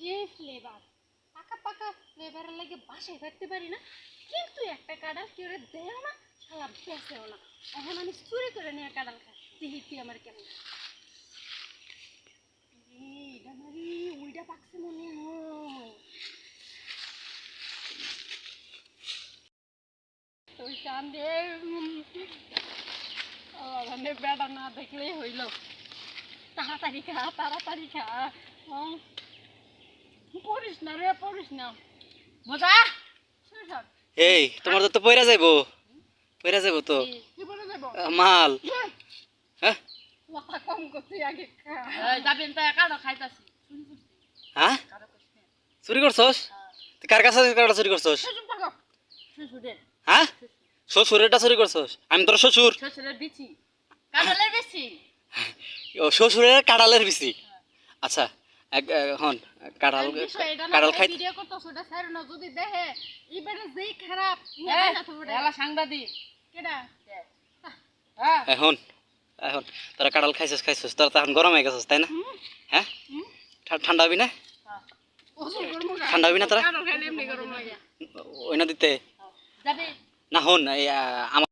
সেই ফ্লেভার, পাকা পাকা ফ্লেভারের লাগে বাসায় থাকতে পারি না, কিন্তু একটা কাঁঠাল কেউ দেও না, সারা বেঁচেও না। এখন আমি চুরি করে নিয়ে কাঁঠাল খাই, দেখি তুই আমার কেমন। এটা মারি ওইটা পাকছে মনে হয়। তুই কান্দে বেড়া না দেখলেই হইল। তাড়াতাড়ি খা, তাড়াতাড়ি খা। পড়িস না রে, পড়িস না। মজা এই তোমার তো পয়রা যাইবো, পয়রা যাইবো তো কি বলে যাবো মাল। হ্যাঁ মাথা কম করতে আগে খা। যাবেন তো একা খাইতাছি। হ্যাঁ চুরি করছস? তুই কার কাছে কারটা চুরি করছস? শ্বশুরের হ্যাঁ শ্বশুরেরটা চুরি করছস? আমি তোর শ্বশুর? শ্বশুরের বিচি কাঁঠালের বেশি। ও শ্বশুরের কাঁঠালের বিচি। আচ্ছা হন কাঁঠাল, কাঁঠাল খাই। ভিডিও করতেছ ওটা ছাড়ো না, যদি দেখে এবারে যেই খারাপ এলা সাংবাদিক কেডা। হ্যাঁ এখন এখন তোরা কাঁঠাল খাইছস খাইছস, তোরা তো এখন গরম হয়ে গেছস তাই না? হ্যাঁ ঠান্ডা হবি না? ঠান্ডা হবি না তোরা? কাঁঠাল খাইলে এমনি গরম লাগে। ওই না দিতে যাবে না হন আমার